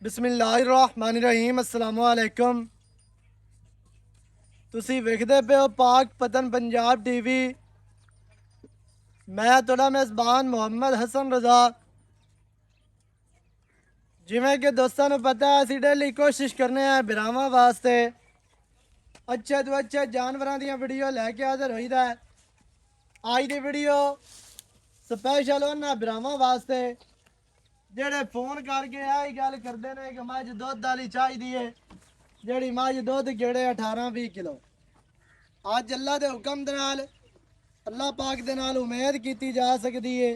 बिस्मिल्लाहिर्रहमानिर्रहीम अस्सलाम वालेकुम। तुसी वेखदे पे हो पाक पतन पंजाब टीवी। मैं तुहाडा मेज़बान मोहम्मद हसन रज़ा। जिवें कि दोस्तां नूं पता है असीं डेली कोशिश करने हैं बिरावां वास्ते अच्छे तो अच्छे जानवरां दियां वीडियो लैके हाज़र होईदा है। अज दी वीडियो स्पैशल उन्हां बिरावां वास्ते जेड़े फोन करके यही गल करते हैं कि मझ दुध वाली चाहिदी है, जेड़ी मझ दुध गेड़े 18-20 किलो। अज अल्लाह के हुक्म दे नाल अल्लाह पाक दे नाल उम्मीद की जा सकती है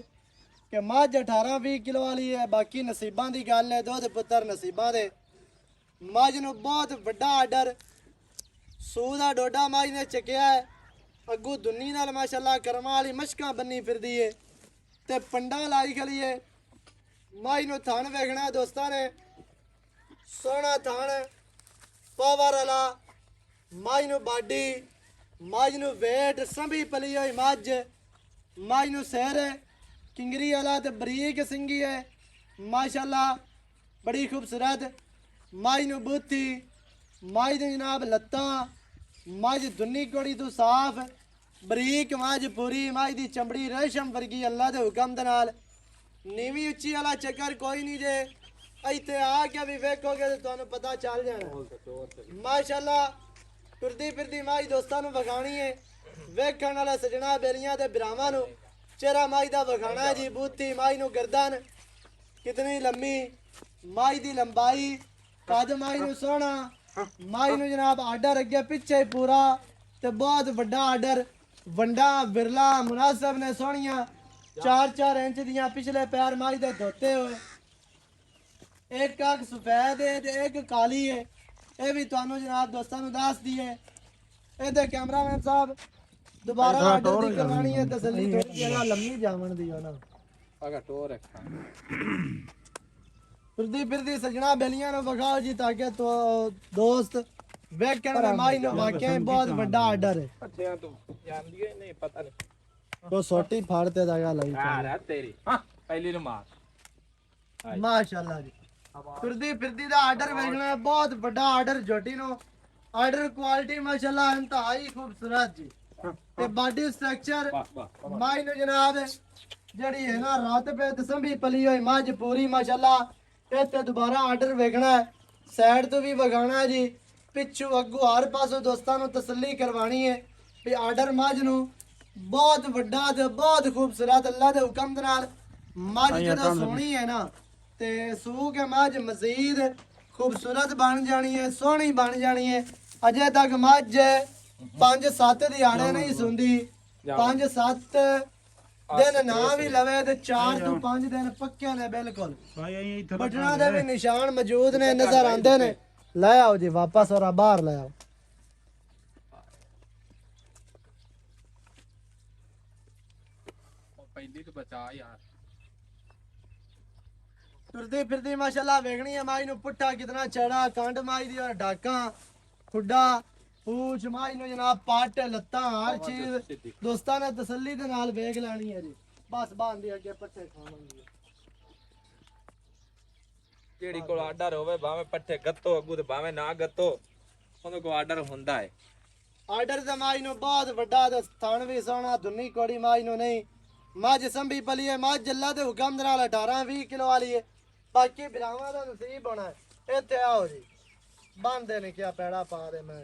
कि मझ 18-20 किलो वाली है। बाकी नसीबां की गल है, दुध पुत्र नसीबां दे। मझ नूं बहुत वड्डा आर्डर सूह दा डोडा मझ ने चकिया है। अगू दुन्नी नाल माशाअल्लाह करमां वाली मशकां बन्नी फिरदी है ते पंडा लाई खड़ी है। मझ नूं थण वेखना दोस्तां ने, सोहना थण पावर वाला। मझ नूं बाडी, मझ नूं वेट संभी पली हुई मझ नूं सिर किंगरी वाला ते बरीक सिंगी है माशाअल्लाह, बड़ी खूबसूरत। मझ नूं बूथी, मझ नूं जनाब लत्तां, मझ दुन्नी कोड़ी तू साफ बरीक मझ पूरी। मझ दी चमड़ी रेशम वर्गी अल्लाह दे हुक्म दे नाल। नीवी उच्ची वाला चक्कर कोई नहीं जे, इत्थे आके भी वेखोगे तो तुहानू पता चल जाना। माशाअल्लाह टुरदी फिरदी मझ दोस्तां नूं विखाणी है। वेखण वाला सजना बेलियां ते बिरावां नूं चेहरा मझ दा विखाणा है जी। बूथी मझ नूं गर्दन कितनी लम्मी, मझ दी लंबाई, कद मझ नूं सोहना, मझ नूं जनाब आर्डर अगे पिछे पूरा ते बहुत वड्डा आर्डर। वंडा बिरला मुनासब ने सोहणियां 4-4 इंच दियां पिछले पैर मझ दे धोते हुए। एक अख सफेद है ते एक काली है। ये भी तुहानू जनाब दोस्तां नूं दस दी है। इहदे कैमरामैन साहब दोबारा आर्डर दी करवानी है तसल्ली थोड़ी जगह लम्मी जावन दी हो ना। फिरदी फिरदी सजना बेलियां नूं विखाओ जी ताकि तो दोस्त वेखण में मझ नूं वाकई बहुत वड्डा आर्डर है। तो सोटी फाड़ते जाएगा लगी तेरी पहली नु मार माशाअल्लाह जी। फिरदी फिरदी दा आर्डर वेखना है, बहुत बड़ा आर्डर जोटी नो। आर्डर क्वालिटी माशाअल्लाह इंतहाई खूबसूरत जी। ते बॉडी स्ट्रक्चर मझ नु जनाब जड़ी है ना रात पे तसंभी पली हुई मझ पूरी माशाअल्लाह। इत्थे दोबारा आर्डर वेखना है, साइड तो भी वगाना है जी, पिछू अगू हर पासों दोस्तां नूं तसल्ली करवानी है भी आर्डर मझ नूं बहुत वड्डा ते बहुत खूबसूरत अल्लाह दे हुक्म दे नाल। मझ जदों सोहनी है ना ते सूह के मझ मजीद खूबसूरत बन जानी है, सोहनी बन जानी है। अजे तक मझ 5-7 दिहाड़े नहीं सुंदी, 5-7 दिन ना भी लवे ते 4 तो 5 दिन पक्के ने बिल्कुल। बटना दे भी निशान मौजूद ने, नजर आंदे ने। ले आओ जी वापस और बाहर ले आओ। पहली तो बचा यार। तुरदी फिरदी माशाल्लाह वेखनी है माई नू पुट्ठा कितना चढ़ा, कंड माई दी और डाका खुड्डा पूछ माई नू जनाब पट लत्तां हर चीज दोस्तां ने तसल्ली दे नाल वेख लैनी है जी। बस बांध दी अगे पट्ठे खावांगे जेड़ी कोल आर्डर होवे भाਵੇਂ पट्ठे गत्तो अगू ते भाਵੇਂ ना गत्तो ਉਹਦੇ ਕੋਲ ਆਰਡਰ ਹੁੰਦਾ ਹੈ। आर्डर ते माई नू बहुत वड्डा ते थण भी सोहना, धुन्नी कोड़ी माई नू नहीं। मझ संभी पली है, मझ अल्लाह दे हुक्म दे नाल 18-20 किलो वाली है। बाकी बिरावां दा नसीब होना है। इत्थे आओ जी बांधे ने क्या पैड़ा पा दे। मैं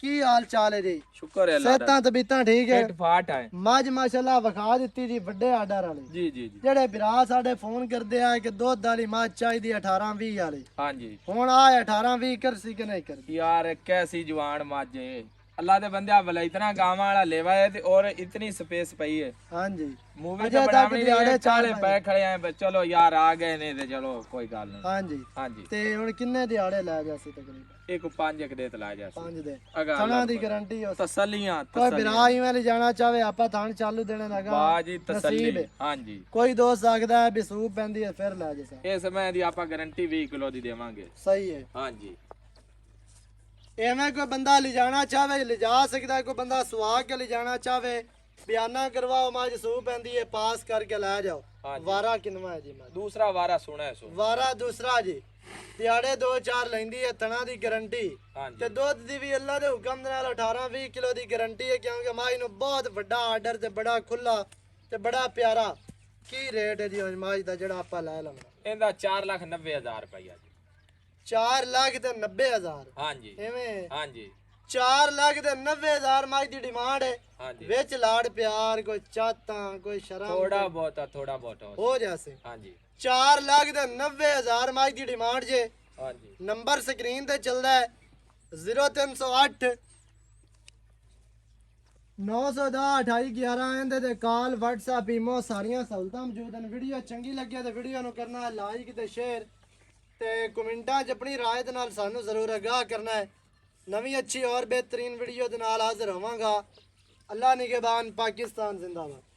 की हाल चाल है जी? शुक्र है अल्लाह दा। सेहतां तबीयतां ठीक है? फिट फाट है मझ माशाल्लाह विखा दित्ती जी वड्डे आर्डर वाली। जी जी जी जेड़े बिरा साडे फोन करदे आ कि दुध वाली मझ चाहिदी 18-20 वाली, हाँ जी हुण आ 18-20 करसी कि नहीं करदी? यार कैसी जवान माजे अल्लाह दे बंदे वाला इतना गावां वाला लेवा है ते और इतनी स्पेस पई है। हाँ जी मूवी अजे तो तक बनावनी दिहाड़े है, चाले चार पै खड़े हैं चलो यार आ गए ने ते चलो कोई गल नहीं। हाँ जी हाँ जी ते हुण किन्ने दिहाड़े लै जासी तकरीबन? एक 5 एक दे तला जा 5 दे अगर थणा अल्लाह दी गारंटी हो। तसल्लियां कोई बिरा इवें ले जाना चाहे आपा थण चालू देने लगा बाजी नसीब तसल्ली है। हाँ जी कोई दोस्त आखदा है भी सूप पैंदी है फिर लै जैसा इस समय दी आपा गारंटी 20 किलो दी देवांगे। सही है। हाँ जी एवें कोई बंदा ले जाना चाहे ले जा सकता है, कोई बंदा सुहा के ले जाना चाहे ਬਿਆਨਾ ਕਰਵਾਓ ਮੱਝ ਸੂ ਪੈਂਦੀ ਹੈ ਪਾਸ ਕਰਕੇ ਲੈ ਜਾਓ ਹਾਂਜੀ। ਵਾਰਾ ਕਿੰਨਵਾ ਹੈ ਜੀ ਮੱਝ ਦੂਸਰਾ ਵਾਰਾ ਸੁਣਾ ਹੈ ਸੋ ਵਾਰਾ ਦੂਸਰਾ ਜੀ ਦਿਹਾੜੇ 2-4 ਲੈਂਦੀ ਹੈ ਤਣਾ ਦੀ ਗਾਰੰਟੀ ਹਾਂਜੀ ਤੇ ਦੁੱਧ ਦੀ ਵੀ ਅੱਲਾ ਦੇ ਹੁਕਮ ਦੇ ਨਾਲ 18-20 ਕਿਲੋ ਦੀ ਗਾਰੰਟੀ ਹੈ ਕਿਉਂਕਿ ਮਾਈ ਨੂੰ ਬਹੁਤ ਵੱਡਾ ਆਰਡਰ ਤੇ ਬੜਾ ਖੁੱਲਾ ਤੇ ਬੜਾ ਪਿਆਰਾ ਕੀ ਰੇਟ ਹੈ ਜੀ ਉਸ ਮਾਈ ਦਾ ਜਿਹੜਾ ਆਪਾਂ ਲੈ ਲਵਾਂਗੇ ਇਹਦਾ 4,90,000 ਰੁਪਇਆ ਜੀ 4 ਲੱਖ ਤੇ 90,000 ਹਾਂਜੀ ਐਵੇਂ ਹਾਂਜੀ 4 ਲੱਖ ਤੇ 90,000 ਮਾਈ ਦੀ ਡਿਮਾਂਡ ਹੈ ਹਾਂਜੀ ਵਿੱਚ ਲਾੜ ਪਿਆਰ ਕੋਈ ਚਾਤਾਂ ਕੋਈ ਸ਼ਰਮ ਥੋੜਾ ਬਹੁਤਾ ਹੋ ਜਾਸੇ ਹਾਂਜੀ 4 ਲੱਖ ਤੇ 90,000 ਮਾਈ ਦੀ ਡਿਮਾਂਡ ਜੇ ਹਾਂਜੀ ਨੰਬਰ ਸਕਰੀਨ ਤੇ ਚੱਲਦਾ ਹੈ 0308 910 2811 ਇਹਦੇ ਤੇ ਕਾਲ WhatsApp ਈਮੋ ਸਾਰੀਆਂ ਸਹੂਲਤਾਂ ਮੌਜੂਦ ਹਨ ਵੀਡੀਓ ਚੰਗੀ ਲੱਗੇ ਤੇ ਵੀਡੀਓ ਨੂੰ ਕਰਨਾ ਲਾਈਕ ਤੇ ਸ਼ੇਅਰ ਤੇ ਕਮੈਂਟਾਂ 'ਚ ਆਪਣੀ ਰਾਏ ਦੇ ਨਾਲ ਸਾਨੂੰ ਜ਼ਰੂਰ ਆਗਾਹ ਕਰਨਾ ਹੈ ਨਵੀਂ ਅੱਛੀ ਔਰ ਬਿਹਤਰੀਨ ਵੀਡੀਓ ਦੇ ਨਾਲ ਹਾਜ਼ਰ ਹੋਵਾਂਗਾ ਅੱਲਾ ਨਿਗਹਿਬਾਨ ਪਾਕਿस्तान जिंदाबाद।